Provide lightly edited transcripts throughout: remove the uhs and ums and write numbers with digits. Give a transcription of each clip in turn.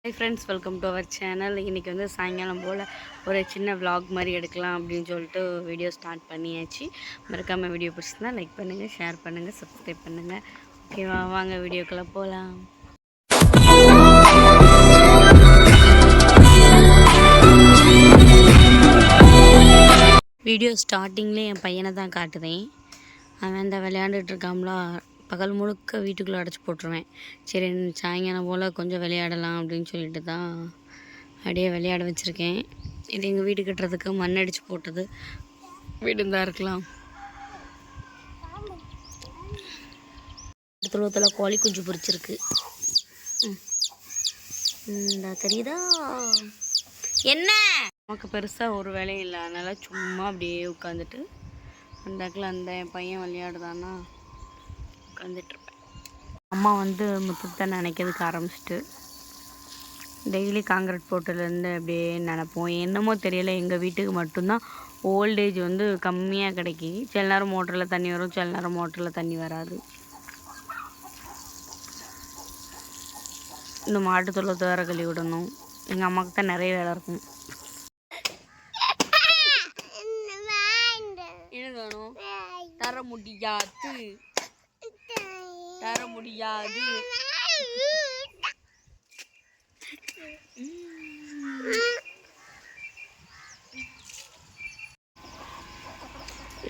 Hi friends, welcome to our channel. இன்னைக்கு வந்து சாயங்காலம் போல் ஒரு சின்ன vlog மாதிரி எடுக்கலாம் அப்படின்னு சொல்லிட்டு வீடியோ ஸ்டார்ட் பண்ணியாச்சு. மறக்காம வீடியோ பிடிச்சிருந்தா லைக் பண்ணுங்கள், ஷேர் பண்ணுங்கள், சப்ஸ்கிரைப் பண்ணுங்கள். ஓகேவா, வாங்க வீடியோக்குள்ளே போகலாம். வீடியோ ஸ்டார்டிங்லேயே என் பையனை தான் காட்டுதேன். அவன் இந்த விளையாண்டுட்டு இருக்காங்களா, பகல் முழுக்க வீட்டுக்குள்ளே அடைச்சி போட்டுருவேன். சரி சாயங்காலம் போல் கொஞ்சம் விளையாடலாம் அப்படின்னு சொல்லிட்டு தான் அப்படியே விளையாட வச்சுருக்கேன். இது எங்கள் வீடு கட்டுறதுக்கு மண் அடித்து போட்டது வீடு தான் இருக்கலாம். துருவத்தில் கோழி குஞ்சு பொரிச்சிருக்கு. தெரியுதா என்ன? நமக்கு பெருசாக ஒரு வேலையும் இல்லை, அதனால் சும்மா அப்படியே உட்காந்துட்டு அந்தாக்கில் அந்த என் பையன் விளையாடுதான்னா உட்காந்துட்ருப்பேன். அம்மா வந்து முத்தத்தை நினைக்கிறதுக்கு ஆரம்பிச்சிட்டு டெய்லி காங்கிரீட் போட்டுலேருந்து அப்படியே நினைப்போம். என்னமோ தெரியலை, எங்கள் வீட்டுக்கு மட்டும்தான் ஓல்டேஜ் வந்து கம்மியாக கிடைக்கி. சில நேரம் மோட்டரில் தண்ணி வரும், சில நேரம் மோட்டரில் தண்ணி வராது. இந்த மாட்டு தொழுவத்தை வேறு கழுவி விடணும். எங்கள் அம்மாவுக்கு தான் நிறைய வேலை இருக்கும். என்ன வேணும்? தர முடியாது, தர முடியாது.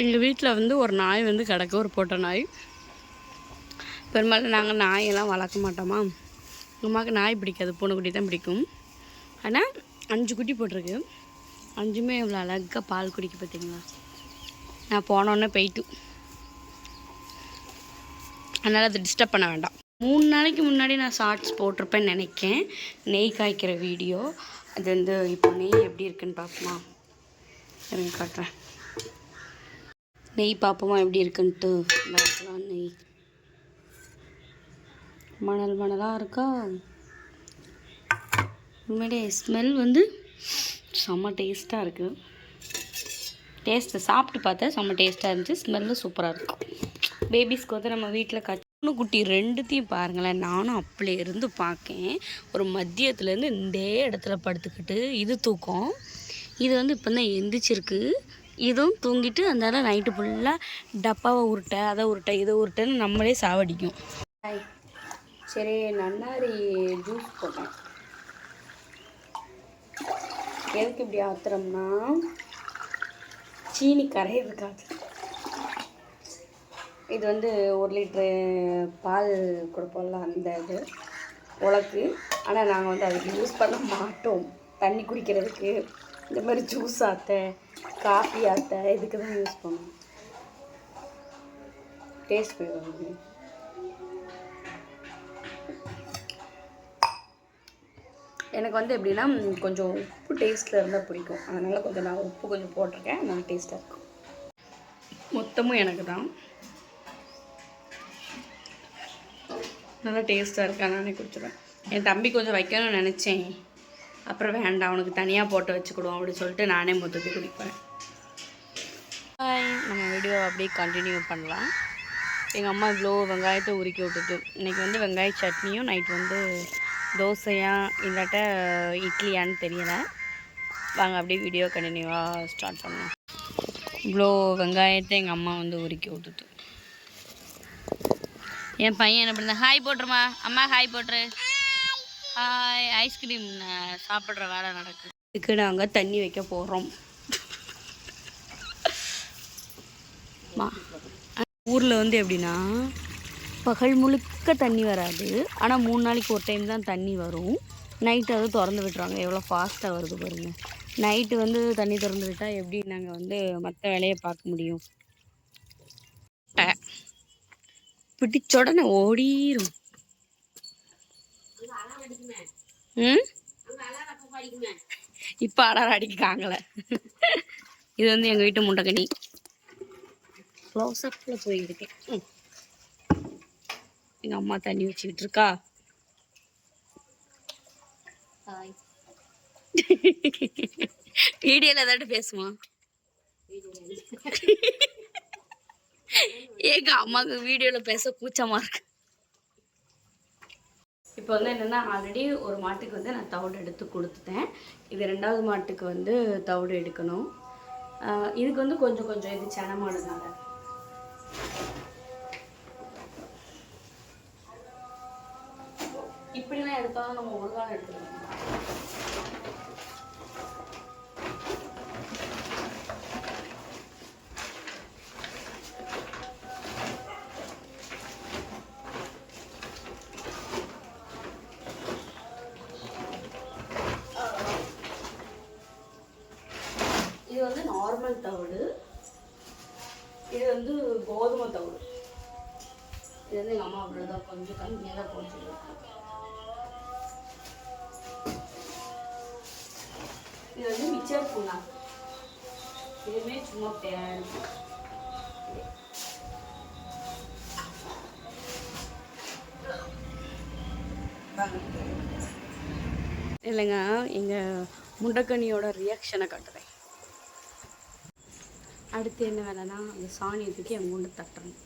எங்கள் வீட்டில் வந்து ஒரு நாய் வந்து கிடக்கு, ஒரு பொட்டை நாய். பெரும்பாலும் நாங்கள் நாயெல்லாம் வளர்க்க மாட்டோமா. எங்கள் அம்மாவுக்கு நாய் பிடிக்காது, பூனைக்குட்டி தான் பிடிக்கும். ஆனால் 5 குட்டி போட்டிருக்கு. 5மே இவ்வளோ அழகாக பால் குடிக்க பார்த்தீங்களா. நான் போனோன்னே போயிட்டு, அதனால் அதை டிஸ்டர்ப் பண்ண வேண்டாம். 3 நாளைக்கு முன்னாடி நான் ஷார்ட்ஸ் போட்டிருப்பேன்னு நினைக்கேன், நெய் காய்க்கிற வீடியோ. அது வந்து இப்போ நெய் எப்படி இருக்குன்னு பார்ப்போமா, எனக்கு காட்டுறேன். நெய் பார்ப்போமா எப்படி இருக்குன்ட்டு. பார்க்கலாம். நெய் மணல் மணலாக இருக்கா. உண்மையிலே ஸ்மெல் வந்து செம்ம டேஸ்ட்டாக இருக்குது. டேஸ்ட்டு சாப்பிட்டு பார்த்தேன், செம்ம டேஸ்ட்டாக இருந்துச்சு. ஸ்மெல்லு சூப்பராக இருக்கும். பேபிஸ்க்கு வந்து நம்ம வீட்டில் கண்ணு குட்டி 2த்தையும் பாருங்களேன். நானும் அப்படியே இருந்து பார்க்கேன். ஒரு மதியத்துலேருந்து இந்த இடத்துல படுத்துக்கிட்டு இது தூக்கம். இது வந்து இப்போ தான் எந்திரிச்சிருக்கு. இதுவும் தூங்கிட்டு அந்த நைட்டு ஃபுல்லாக டப்பாவை உருட்டை, அதை உருட்டை, இதை உருட்டைன்னு நம்மளே சாவடிக்கும். சரி, நன்னாரி ஜூஸ் போட்டேன். எதுக்கு இப்படி ஆத்திரம்னா, சீனி கரையிறதுக்காக. இது வந்து 1 லிட்ரு பால் கொடுப்போம்ல, அந்த இது உலக்கு. ஆனால் நாங்கள் வந்து அதுக்கு யூஸ் பண்ண மாட்டோம். தண்ணி குடிக்கிறதுக்கு, இந்த மாதிரி ஜூஸ் ஆற்ற, காஃபி ஆற்ற, இதுக்கு தான் யூஸ் பண்ணுவோம். டேஸ்ட் போயிடுவாங்க. எனக்கு வந்து எப்படின்னா கொஞ்சம் உப்பு டேஸ்ட்டில் இருந்தால் பிடிக்கும். அதனால் கொஞ்சம் நான் உப்பு கொஞ்சம் போட்டிருக்கேன், அதனால் டேஸ்ட்டாக இருக்கும். மொத்தமும் எனக்கு தான் நல்லா டேஸ்ட்டாக இருக்கா, நானே குடிச்சிடுவேன். என் தம்பி கொஞ்சம் வைக்கணும்னு நினச்சேன், அப்புறம் வேண்டாம் அவனுக்கு தனியாக போட்டு வச்சுக்கிடுவோம் அப்படின்னு சொல்லிட்டு நானே மொத்தத்தை குடிப்பேன். நம்ம வீடியோ அப்படியே கண்டினியூ பண்ணலாம். எங்கள் அம்மா இவ்வளோ வெங்காயத்தை உருக்கி விட்டுட்டு, இன்றைக்கி வந்து வெங்காய சட்னியும், நைட் வந்து தோசையா இல்லாட்ட இட்லியான்னு தெரியலை. வாங்க அப்படியே வீடியோ கண்டினியூவாக ஸ்டார்ட் பண்ணுவோம். இவ்வளோ வெங்காயத்தை எங்கள் அம்மா வந்து உருக்கி விட்டுட்டு, என் பையன் என்ன பண்ண, ஹாய் போட்டுருமா அம்மா, ஹாய் போட்டுரு, ஹாய். ஐஸ்கிரீம் சாப்பிட்ற வேலை நடக்குது. இதுக்கு நாங்கள் தண்ணி வைக்க போகிறோம். ஊரில் வந்து எப்படின்னா பகல் முழுக்க தண்ணி வராது, ஆனால் 3 நாளைக்கு ஒரு டைம் தான் தண்ணி வரும். நைட்டு அது திறந்து விட்டுருவாங்க. எவ்வளோ ஃபாஸ்ட்டாக வருது பாருங்கள். நைட்டு வந்து தண்ணி திறந்து விட்டால் எப்படி நாங்கள் வந்து மற்ற வேலையை பார்க்க முடியும். பிடிச்ச உடனே ஓடிரும். இப்போ அலாரம் அடிக்காங்களே. இது வந்து எங்கள் வீட்டு முண்டக்கனி. க்ளோஸ்அப்பில் போயிருக்கேன். எங்கள் அம்மா தண்ணி வச்சுக்கிட்டு இருக்கா. வீடியோவில் ஏதாட்டு பேசுமா? எங்கள் அம்மாவுக்கு வீடியோவில் பேச கூச்சமாக இருக்கு. இப்போ வந்து என்னென்னா ஆல்ரெடி ஒரு மாட்டுக்கு வந்து நான் தவிடு எடுத்து கொடுத்துட்டேன். இது 2வது மாட்டுக்கு வந்து தவிடு எடுக்கணும். இதுக்கு வந்து கொஞ்சம் கொஞ்சம் இது சென மாடுனால இப்படிலாம் எடுத்தாலும் நம்ம ஒரு நாள் எடுத்துக்கலாம். இது வந்து நார்மல் தவிடு, இது வந்து கோதுமை தவிடு. இது வந்து எங்கள் அம்மா அவ்வளோதான் கொஞ்சம் கம்மியாக தான் போட்டுருக்காங்க. இது வந்து மிச்சர் பூனா, இதுவுமே சும்மா தேன். இல்லைங்க, எங்கள் முண்டக்கனியோட ரியாக்ஷனை காட்டுறேன். அடுத்து என்ன வேலைன்னா அந்த சாணியை தூக்கி என் முண்டை தட்டுறேன்.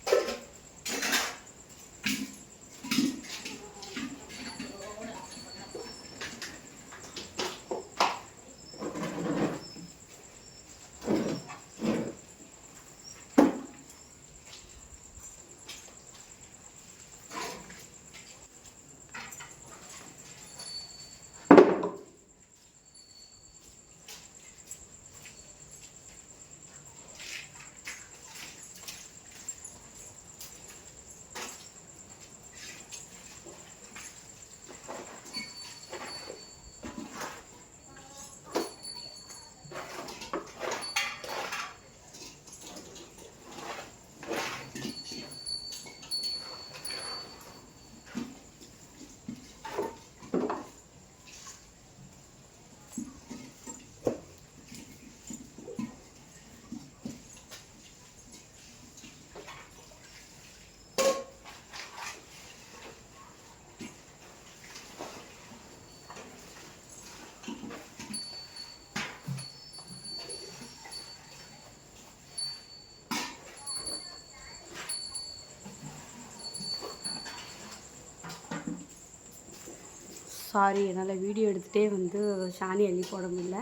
சாரி, என்னால் வீடியோ எடுத்துகிட்டே வந்து சாணி அள்ளி போட முடியல.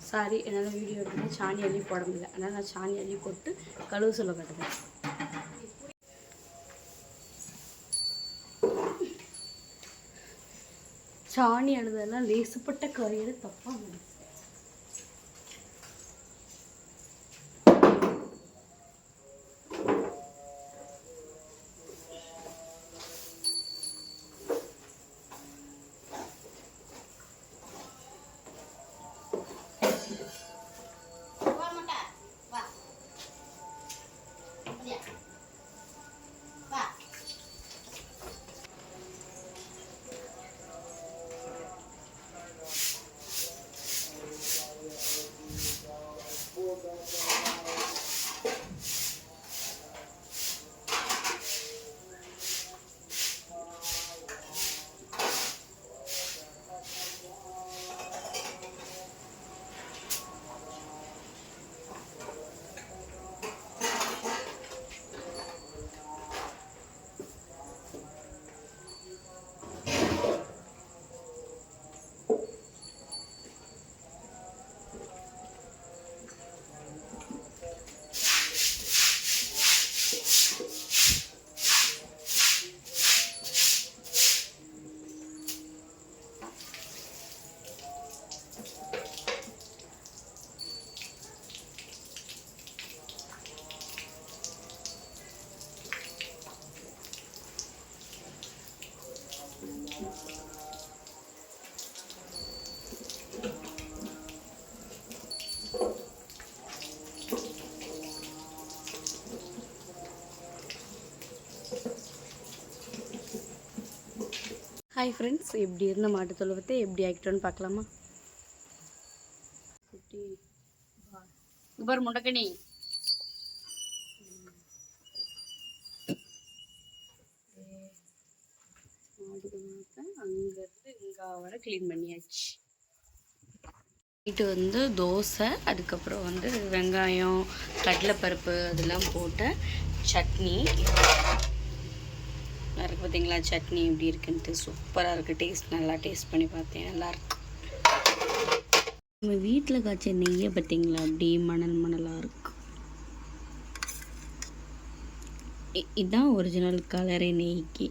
சாரி, என்னால் வீடியோ எடுத்துகிட்டு சாணி அள்ளி போட முடியல. அதனால் நான் சாணி அள்ளி போட்டு கழுவு சொல்ல கட்டுவேன். சாணி அழுதெல்லாம் லேசுப்பட்ட காரியம் தப்பாக முடியும். ஹாய் ஃப்ரெண்ட்ஸ், எப்படி இருந்த மாட்டு தொழுவத்தை எப்படி ஆக்கிட்டோன்னு பார்க்கலாமா? பார் முண்டக்கணி அங்கேருந்து இங்கே வர க்ளீன் பண்ணியாச்சு. நைட்டு வந்து தோசை, அதுக்கப்புறம் வந்து வெங்காயம் கடலைப்பருப்பு அதெல்லாம் போட்ட சட்னி. இருக்குது பார்த்தீங்களா சட்னி எப்படி இருக்குன்ட்டு சூப்பராக இருக்குது. டேஸ்ட் நல்லா டேஸ்ட் பண்ணி பார்த்தேன், நல்லாயிருக்கு. நம்ம வீட்டில் காய்ச்ச நெய்யை பார்த்தீங்களா அப்படியே மணல் மணலாக இருக்கு. இதுதான் ஒரிஜினல் கலரே நெய்க்கு.